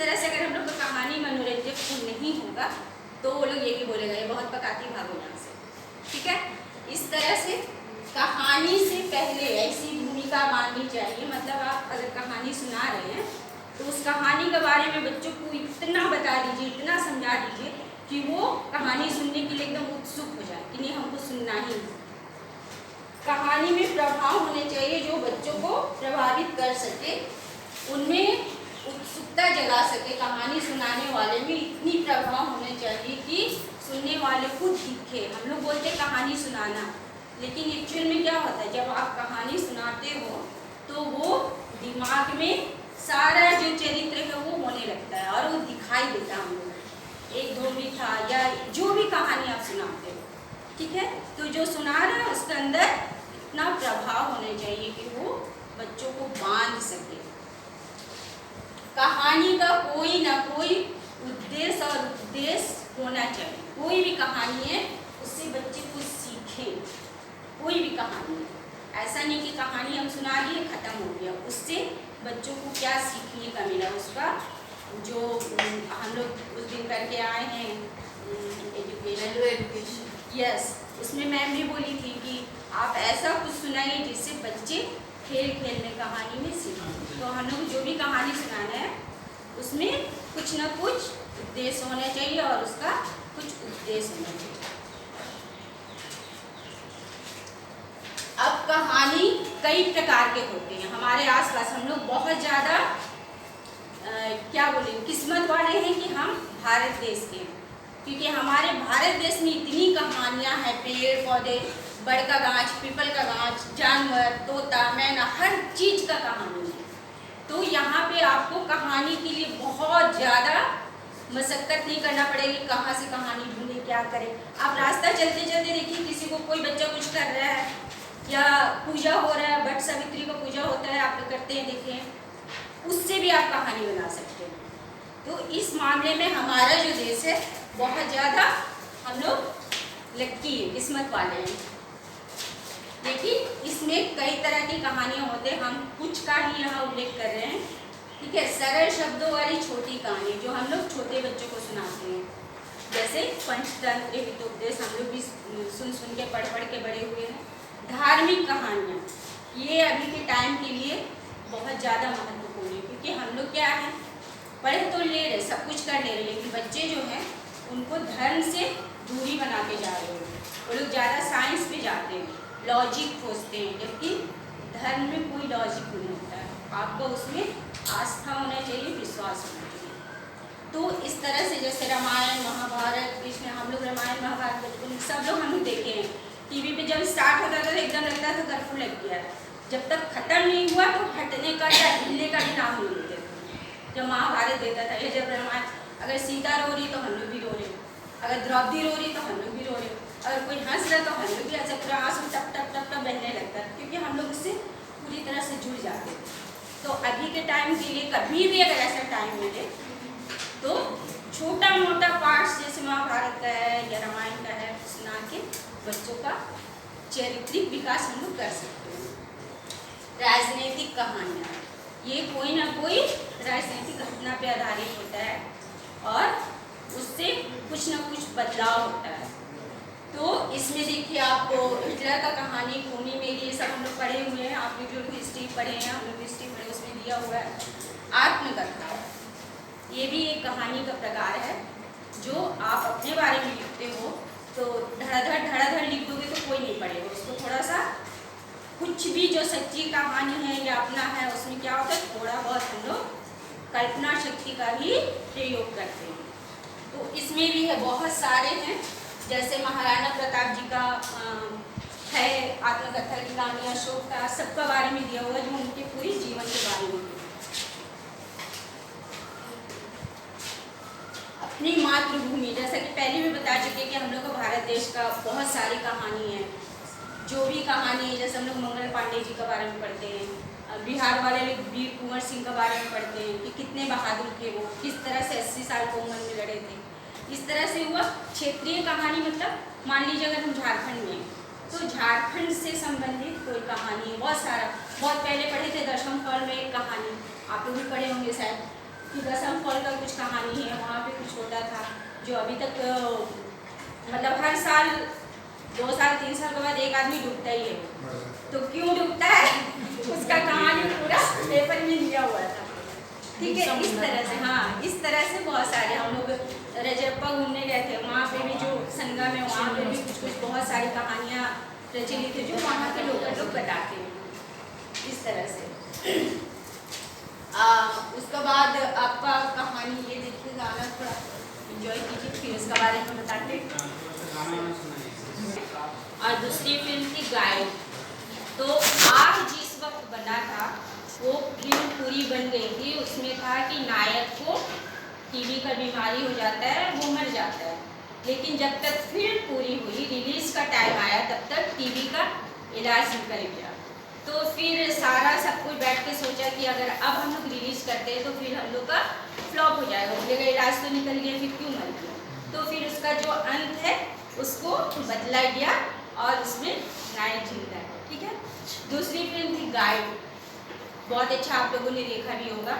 तरह से अगर हम लोग का कहानी मनोरंजक नहीं होगा तो वो लोग यही बोलेगा ये बहुत पकाती, भागो यहाँ से। ठीक है, इस तरह से कहानी से पहले ऐसी भूमिका माननी चाहिए। मतलब आप अगर कहानी सुना रहे हैं तो उस कहानी के बारे में बच्चों को इतना बता दीजिए, इतना समझा दीजिए कि वो कहानी सुनने के लिए एकदम उत्सुक हो जाए कि नहीं हमको सुनना ही है। कहानी में प्रभाव होने चाहिए जो बच्चों को प्रभावित कर सके, उनमें उत्सुकता जगा सके। कहानी सुनाने वाले में इतनी प्रभाव होने चाहिए कि सुनने वाले को दिखे। हम लोग बोलते हैं कहानी सुनाना, लेकिन एक्चुअल में क्या होता है, जब आप कहानी सुनाते हो तो वो दिमाग में सारा जो चरित्र है वो होने लगता है और वो दिखाई देता है हम लोग। एक धोबी था या जो भी कहानी आप सुनाते हो, ठीक है, तो जो सुना रहा है उसके अंदर इतना प्रभाव होने चाहिए कि वो बच्चों को बांध सके। कहानी का कोई ना कोई उद्देश्य और उद्देश्य होना चाहिए। कोई भी कहानी है उससे बच्चे कुछ सीखें। कोई भी कहानी है, ऐसा नहीं कि कहानी हम सुना लिए खत्म हो गया, उससे बच्चों को क्या सीखने का मिला। उसका जो हम लोग उस दिन करके आए हैं एजुकेशन, यस, उसमें मैम भी बोली थी कि आप ऐसा कुछ सुनाइए जिससे बच्चे खेल खेल में कहानी में सीखें। तो हम लोग जो भी कहानी सुनाना है उसमें कुछ ना कुछ उद्देश्य होना चाहिए और उसका कुछ उद्देश्य होना चाहिए। अब कहानी कई प्रकार के होते हैं। हमारे आसपास हम लोग बहुत ज़्यादा क्या बोलें, किस्मत वाले हैं कि हम भारत देश के हैं, क्योंकि हमारे भारत देश में इतनी कहानियाँ हैं। पेड़ पौधे, बड़ का गाछ, पीपल का गाछ, जानवर, तोता, मैना, हर चीज़ का कहानी है। तो यहाँ पे आपको कहानी के लिए बहुत ज़्यादा मशक्कत नहीं करना पड़ेगी। कहाँ से कहानी ढूंढे, क्या करें। आप रास्ता चलते चलते देखिए किसी को, कोई बच्चा कुछ कर रहा है या पूजा हो रहा है, वट सावित्री का पूजा होता है, आप लोग करते हैं, देखिए, उससे भी आप कहानी बना सकते हैं। तो इस मामले में हमारा जो देश है बहुत ज़्यादा हम लोग लक्की है, किस्मत वाले हैं। लेकिन इसमें कई तरह की कहानियाँ होते हैं, हम कुछ का ही यहाँ उल्लेख कर रहे हैं। ठीक है, सरल शब्दों वाली छोटी कहानी जो हम लोग छोटे बच्चों को सुनाते हैं, जैसे पंचतंत्र, हितोपदेश, हम लोग भी सुन सुन के पढ़ के बड़े हुए हैं। धार्मिक कहानियाँ, ये अभी के टाइम के लिए बहुत ज़्यादा महत्वपूर्ण है, क्योंकि हम लोग क्या है, पढ़े तो ले रहे, सब कुछ कर ले रहे, लेकिन बच्चे जो हैं उनको धर्म से दूरी बना के जा रहे हैं। वो लोग ज़्यादा साइंस पे जाते हैं, लॉजिक खोजते हैं, जबकि धर्म में कोई लॉजिक नहीं होता है। आपको उसमें आस्था होना चाहिए, विश्वास होना चाहिए। तो इस तरह से जैसे रामायण, महाभारत, इसमें हम लोग रामायण महाभारत बचपन सब लोग हम लोग देखे हैं। टीवी पे जब स्टार्ट होता था तो एकदम लगता था कर्फ्यू लग गया है, जब तक खत्म नहीं हुआ तो हटने का या हिलने का भी नाम नहीं लेते थे। जब महाभारत देता था, जब रामायण, अगर सीता रो रही तो हम लोग भी रो रहे, अगर द्रौपदी रो रही तो हम लोग भी रो रहे, अगर कोई हंस रहा तो हम लोग भी ऐसा पूरा आंसू टप टप टप टप बहने लगता है, क्योंकि हम लोग उससे पूरी तरह से जुड़ जाते थे। तो अभी के टाइम के लिए कभी भी अगर ऐसा टाइम मिले तो छोटा मोटा पार्ट जैसे महाभारत का है या रामायण का है सुना के बच्चों का चरित्रिक विकास हम लोग कर सकते हैं। राजनीतिक कहानियाँ, ये कोई ना कोई राजनीतिक घटना पे आधारित होता है और उससे कुछ ना कुछ बदलाव होता है। तो इसमें देखिए आपको हिटलर का कहानी, खूनी मेरी, ये सब हम लोग पढ़े हुए हैं। आप लोग जो हिस्ट्री पढ़े हैं, हम लोग हिस्ट्री पढ़े, उसमें दिया हुआ है। आत्मकथा, ये भी एक कहानी का प्रकार है जो आप अपने बारे में लिखते हो तो धड़ाधड़ लिख दोगे तो कोई नहीं पढ़ेगा उसको। थोड़ा सा कुछ भी जो सच्ची कहानी है या अपना है उसमें क्या होता है, थोड़ा बहुत हम लोग कल्पना शक्ति का भी प्रयोग करते हैं। तो इसमें भी है, बहुत सारे हैं, जैसे महाराणा प्रताप जी का है आत्मकथा की कहानी, अशोक का, सबका बारे में दिया हुआ है, जो उनके पूरी जीवन के बारे में। अपनी मातृभूमि, जैसा कि पहले भी बता चुके कि हम लोग का भारत देश का बहुत सारी कहानी है। जो भी कहानी है, जैसे हम लोग मंगल पांडे जी के बारे में पढ़ते हैं, बिहार वाले लोग वीर कुंवर सिंह के बारे में पढ़ते हैं कि कितने बहादुर थे वो, किस तरह से 80 साल की उम्र में लड़े थे। इस तरह से हुआ क्षेत्रीय कहानी, मतलब मान लीजिए अगर हम झारखंड में तो झारखंड से संबंधित कोई कहानी, बहुत सारा, बहुत पहले पढ़े थे दशम फल में एक कहानी, आप लोग भी पढ़े होंगे शायद, कि दसम फॉल का कुछ कहानी है, वहाँ पे कुछ होता था जो अभी तक मतलब हर साल 2 साल 3 साल के बाद एक आदमी डूबता ही है। तो क्यों डूबता है उसका कहानी पूरा पेपर में दिया हुआ था। ठीक है, इस तरह से, हाँ, इस तरह से बहुत सारे हम लोग रजरप्पा घूमने गए थे, वहाँ पे भी जो संगम है वहाँ पे भी कुछ बहुत सारी कहानियाँ प्रचलित है जो वहाँ के लोग बताते हैं इस तरह से। उसके बाद आपका कहानी ये देखिए, गाना थोड़ा एंजॉय कीजिए, फिर उसके बारे में बताते हैं। और दूसरी फिल्म थी गाइड। तो आग जिस वक्त बना था वो फिल्म पूरी बन गई थी। उसमें था कि नायक को टीबी का बीमारी हो जाता है, वो मर जाता है, लेकिन जब तक फिल्म पूरी हुई, रिलीज का टाइम आया, तब तक टीबी का इलाज निकल गया। तो फिर सारा सब कुछ बैठ के सोचा कि अगर अब हम लोग रिलीज करते हैं तो फिर हम लोग का फ्लॉप हो जाएगा, बोलेगा इलाज तो निकल गया, फिर क्यों मर गया। तो फिर उसका जो अंत है उसको बदला गया और उसमें नायक जिंदा है। ठीक है, दूसरी फिल्म थी गाइड, बहुत अच्छा, आप लोगों ने देखा भी होगा।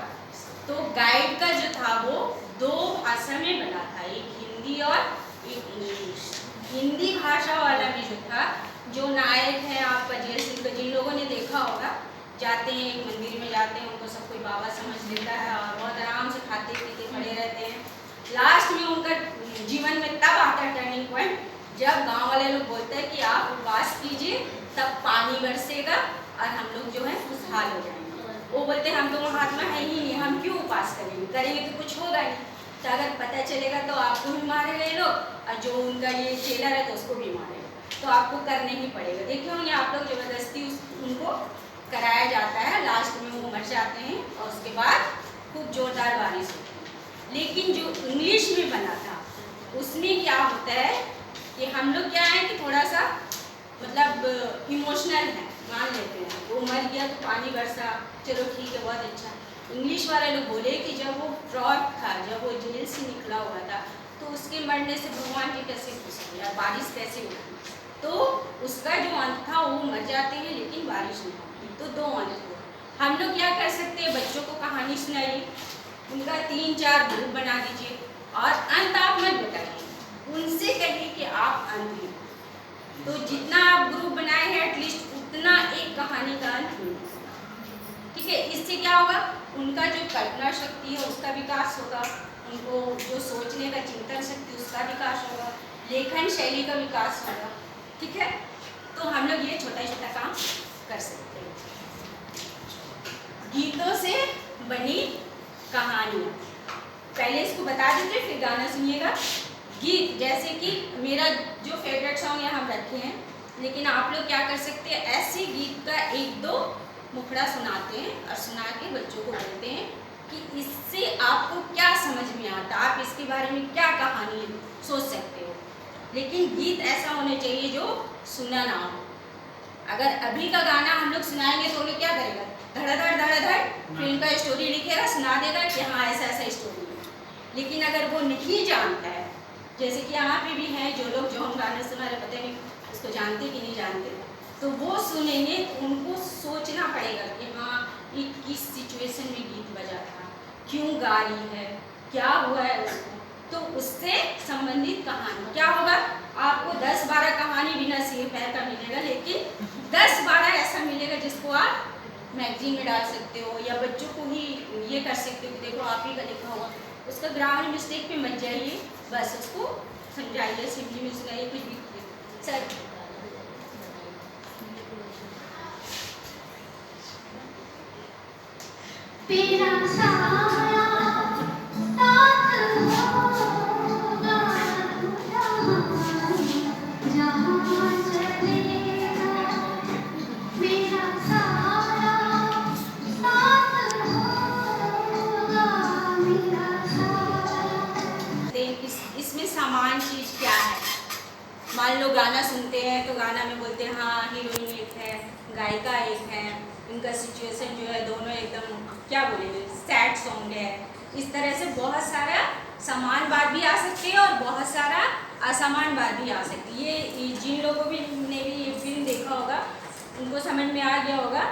तो गाइड का जो था वो 2 भाषा में बना था, एक हिंदी और एक इंग्लिश। हिंदी भाषा वाला में जो था, जो नायक है आपका अजय सिंह, जिन लोगों ने देखा होगा, जाते हैं एक मंदिर में जाते हैं, उनको सब कोई बाबा समझ लेता है और बहुत आराम से खाते पीते खड़े रहते हैं। लास्ट में उनका जीवन में तब आता है टर्निंग पॉइंट जब गांव वाले लोग बोलते हैं कि आप उपवास कीजिए, तब पानी बरसेगा और हम लोग जो है खुशहाल हो जाएंगे। वो बोलते हैं हम तो महात्मा है ही नहीं, हम क्यों उपास करेंगे तो कुछ होगा नहीं। तो अगर पता चलेगा तो आपको भी मारेगा ये लोग, और जो उनका ये चेला है तो उसको भी मारेगा, तो आपको करने ही पड़ेगा। देखिए होंगे आप लोग, जबरदस्ती उनको कराया जाता है, लास्ट में वो मर जाते हैं और उसके बाद खूब जोरदार बारिश होती है। लेकिन जो इंग्लिश में बना था उसमें क्या होता है कि हम लोग क्या है कि थोड़ा सा मतलब इमोशनल है, मान लेते हैं वो मर गया तो पानी बरसा, चलो ठीक है, बहुत अच्छा। इंग्लिश वाले लोग बोले कि जब वो फ्रॉड था, जब वो जेल से निकला हुआ था, तो उसके मरने से भगवान जी कैसे खुश हो या बारिश कैसे हुई, तो उसका जो अंत था वो मर जाते हैं लेकिन बारिश नहीं होती। तो 2 अंत हो। हम लोग क्या कर सकते हैं, बच्चों को कहानी सुनाइए, उनका 3-4 ग्रुप बना दीजिए और अंत आप मत बताइए, उनसे कहिए कि आप अंत हैं। तो जितना आप ग्रुप बनाए हैं एटलीस्ट उतना एक कहानी का अंत होगा। ठीक है, इससे क्या होगा, उनका जो कल्पना शक्ति है उसका विकास होगा, उनको जो सोचने का चिंतन शक्ति उसका विकास होगा, लेखन शैली का विकास होगा। ठीक है, तो हम लोग ये छोटा छोटा काम कर सकते हैं। गीतों से बनी कहानियाँ, पहले इसको बता दीजिए फिर गाना सुनिएगा। गीत, जैसे कि मेरा जो फेवरेट सॉन्ग यहाँ रखे हैं, लेकिन आप लोग क्या कर सकते हैं, ऐसे गीत का 1-2 मुखड़ा सुनाते हैं और सुना के बच्चों को बोलते हैं कि इससे आपको क्या समझ में आता, आप इसके बारे में क्या कहानी सोच सकते हो। लेकिन गीत ऐसा होना चाहिए जो सुना ना हो। अगर अभी का गाना हम लोग सुनाएंगे तो लोग क्या करेगा, धड़ाधड़ फिल्म का स्टोरी लिखेगा, सुना देगा कि हाँ ऐसा ऐसा स्टोरी है। लेकिन अगर वो नहीं जानता है, जैसे कि यहाँ पे भी हैं जो लोग जो हम गाना सुना रहे, पता नहीं उसको जानते कि नहीं जानते, तो वो सुनेंगे तो उनको सोचना पड़ेगा कि हाँ ये किस सिचुएशन में गीत बजा था, क्यों गा रही है, क्या हुआ है उसको। तो उससे संबंधित कहानी क्या होगा, आपको 10-12 कहानी बिना सिर पैर का मिलेगा, लेकिन 10-12 ऐसा मिलेगा जिसको आप मैगजीन में डाल सकते हो या बच्चों को ही ये कर सकते हो कि देखो आप ही का लिखा हुआ, उसका ग्रामर मिस्टेक पे मत जाइए, बस उसको समझाइए, सिंपली में सुनाइए, कुछ भी सर। इसमें सामान चीज़ क्या है, मान लो गाना सुनते हैं तो गाना में बोलते हैं हाँ हीरोइन एक है, गायिका एक है, इनका सिचुएशन जो है दोनों एकदम क्या बोलेंगे सैड सॉन्ग है। इस तरह से बहुत सारा समान बात भी आ सकती है और बहुत सारा असमान बात भी आ सकती है। ये जिन लोगों ने भी ये फिल्म देखा होगा उनको समझ में आ गया होगा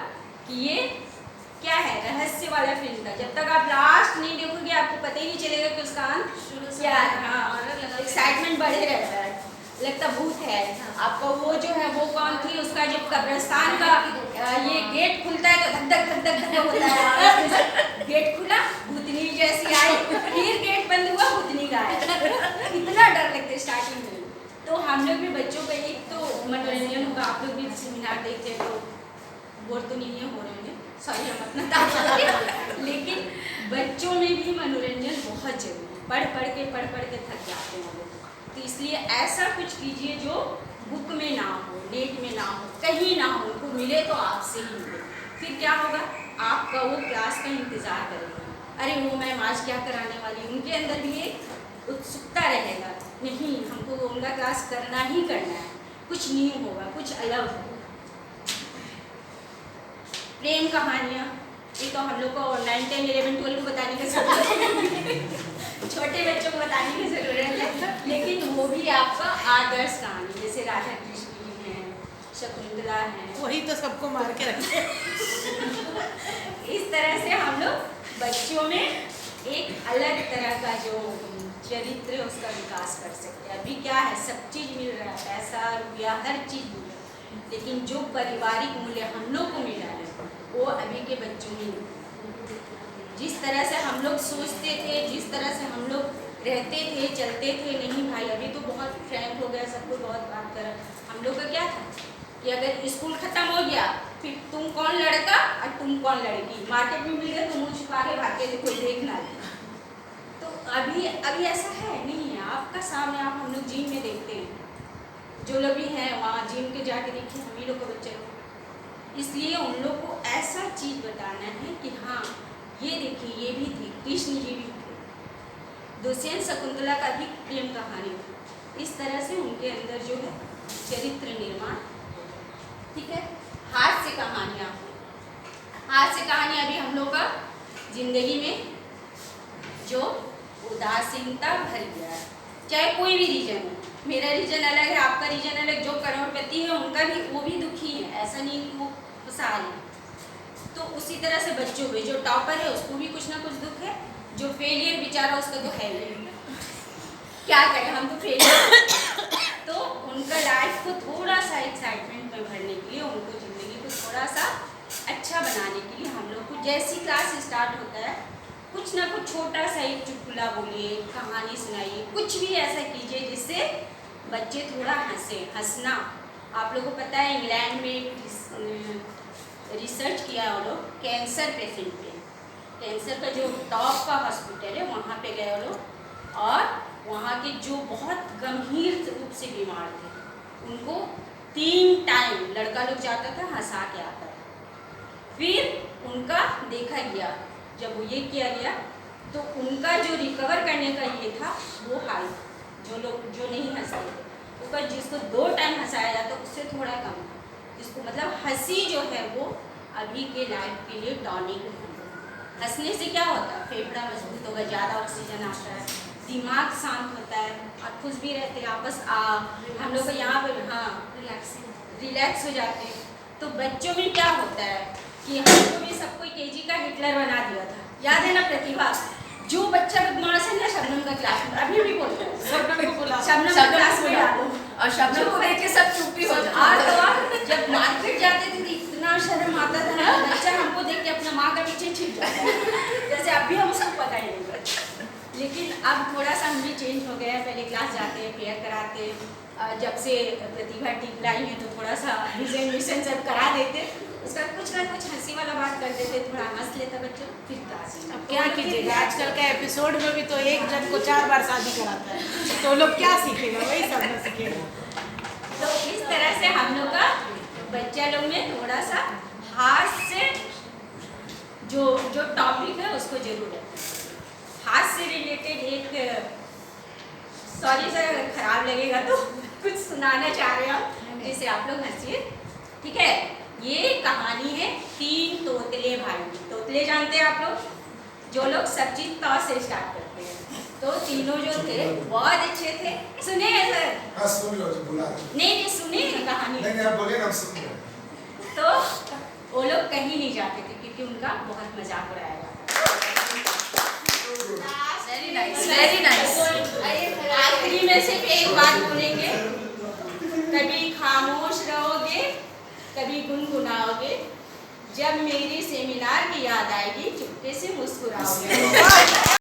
कि ये क्या है, रहस्य वाला फिल्म था। जब तक आप लास्ट नहीं देखोगे आपको पता ही नहीं चलेगा कि उसका अंत क्या है। हाँ, एक्साइटमेंट बढ़े रहता है, लगता भूत है। आपका वो जो है वो कौन थी, उसका जो कब्रिस्तान का ये गेट खुलता है तो धक धक धक धक होता है। गेट खुला, भूतनी जैसी आई, फिर गेट बंद हुआ, भूतनी गायब। इतना डर लगता है स्टार्टिंग में। तो हम लोग भी बच्चों का एक तो मनोरंजन होगा, आप लोग भी सेमिनार देखते हैं तो बोर तो नहीं हो रहे होंगे, सॉरी हम अपना ताकत, लेकिन बच्चों में भी मनोरंजन बहुत जरूरी है। पढ़ पढ़ के थक जाते हैं वो लोग, तो इसलिए ऐसा कुछ कीजिए जो बुक में ना हो, नेट में ना हो, कहीं ना हो, उनको मिले तो आपसे ही मिले। फिर क्या होगा, आपका वो क्लास का इंतज़ार करेगा, अरे वो मैम आज क्या कराने वाली, उनके अंदर भी एक उत्सुकता रहेगा, नहीं हमको उनका क्लास करना ही करना है, कुछ न्यू होगा, कुछ अलग होगा। प्रेम कहानियाँ, ये तो हम लोग को 9, 10, 11, 12 को बताने का जरूरत छोटे बच्चों को बताने की ज़रूरत है, लेकिन वो भी आपका आदर्श कहानी, जैसे राधा कृष्ण जी हैं, शकुंतला हैं, वही तो सबको मार के रखे। इस तरह से हम लोग बच्चों में एक अलग तरह का जो चरित्र है उसका विकास कर सकते हैं। अभी क्या है, सब चीज़ मिल रहा है, पैसा रुपया हर चीज़ मिल रहा है, लेकिन जो पारिवारिक मूल्य हम लोग को मिला है वो अभी के बच्चों में, जिस तरह से हम लोग सोचते थे, जिस तरह से हम लोग रहते थे, चलते थे, नहीं भाई अभी तो बहुत फ्रैंक हो गया, सबको बहुत बात करा। हम लोग का क्या था कि अगर स्कूल खत्म हो गया फिर तुम कौन लड़का और तुम कौन लड़की, मार्केट में मिल गए तो मुँह छुपा के भागते थे, कोई देखना नहीं। तो अभी ऐसा है नहीं है, आपका सामने आप हम लोग जिम में देखते हैं, जो लोग भी हैं वहाँ जिम के जाके देखिए हम ही लोग को बच्चे लोग, इसलिए उन लोग को ऐसा चीज़ बताना है कि हाँ ये देखिए ये भी थी, कृष्ण जी भी थे, दुष्यंत शकुंतला का भी प्रेम कहानी थी। इस तरह से उनके अंदर जो है चरित्र निर्माण, ठीक है। हास्य कहानियाँ, हास्य कहानी अभी हम लोग का जिंदगी में जो उदासीनता भर गया है, चाहे कोई भी रीजन हो, मेरा रीजन अलग है, आपका रीजन अलग, जो करोड़पति है उनका भी वो भी दुखी है, ऐसा नहीं कि वो खुशहाल है। तो उसी तरह से बच्चों में जो टॉपर है उसको भी कुछ ना कुछ दुख है, जो फेलियर बेचारा उसका तो है ही, क्या करें हम तो फेलियर। तो उनका लाइफ को थोड़ा सा एक्साइटमेंट में भरने के लिए, उनको ज़िंदगी को थोड़ा सा अच्छा बनाने के लिए हम लोग को जैसी क्लास स्टार्ट होता है कुछ ना कुछ छोटा सा एक चुटकुला बोलिए, कहानी सुनाइए, कुछ भी ऐसा कीजिए जिससे बच्चे थोड़ा हंसे। हंसना, आप लोगों को पता है इंग्लैंड में रिसर्च किया वो लोग कैंसर पेशेंट पे, कैंसर का जो टॉप का हॉस्पिटल है वहाँ पे गए वो लोग, और वहाँ के जो बहुत गंभीर रूप से बीमार थे उनको 3 टाइम लड़का लोग जाता था, हंसा के आता था, फिर उनका देखा गया, जब वो ये किया गया तो उनका जो रिकवर करने का ये था वो हाई, जो लोग जो नहीं हंसते थे उसका, जिसको 2 टाइम हंसाया जाता उससे थोड़ा कम था, जिसको मतलब हंसी जो है वो अभी के लाइफ के लिए टॉनिक है। हंसने से क्या होता है, फेफड़ा मजबूत होगा, ज़्यादा ऑक्सीजन आता है, दिमाग शांत होता है और खुश भी रहते हैं आपस। हम लोग को यहाँ पर हाँ रिलैक्स हो जाते हैं। तो बच्चों में क्या होता है कि हमको भी सबको केजी का हिटलर बना दिया था, याद है ना प्रतिभा, जो बच्चा बदमाश है ना शबनम का क्लास में अभी भी बोलता है, शबनम को बुला, शबनम का क्लास में डालो, और शबनम को देख के सब चुप ही हो जाते हैं। जब मार्केट जाते थे तो इतना शर्म आता था ना, बच्चा हमको देख के अपना माँ का पीछे छिप जाता है, जैसे अभी हम सब पता ही नहीं। लेकिन अब थोड़ा सा हम भी चेंज हो गया है, पहले क्लास जाते हैं, फेयर कराते हैं, जब से प्रतिभा टीम लाई है तो थोड़ा सा रिजर्वेशन सब करा देते, उसका कुछ ना कुछ हंसी वाला बात कर देते, थोड़ा हंस लेता बच्चा, फिर क्लास। अब क्या कीजिएगा, आजकल का एपिसोड में भी तो एक जन को 4 बार शादी कराता है, तो लोग क्या सीखेगा, वही सब न सीखेगा। तो इस तरह से हम लोग का बच्चा लोग में थोड़ा सा हास्य जो टॉपिक है उसको जरूर है। हाथ से रिलेटेड एक, सॉरी सर खराब लगेगा तो कुछ सुनाना चाह रहे हैं जिससे आप लोग हंसिए, ठीक है। ये कहानी है 3 तोतले भाई। तोतले जानते हैं आप लोग, जो लोग सब चीज तौ से स्टार्ट करते हैं। तो तीनों जो थे बहुत अच्छे थे। सुने हैं सर? हाँ सुन लो, बुला नहीं सुने कहानी। नहीं आप बोलिए ना, हम सुन रहे हैं। तो वो लोग कहीं नहीं जाते थे क्योंकि क्योंकि उनका बहुत मजाक उड़ाया जाता वेरी नाइस, वेरी नाइस। है। आखिरी में सिर्फ एक बात बोलेंगे, कभी खामोश रहोगे, कभी गुनगुनाओगे, जब मेरी सेमिनार की याद आएगी चुपके से मुस्कुराओगे।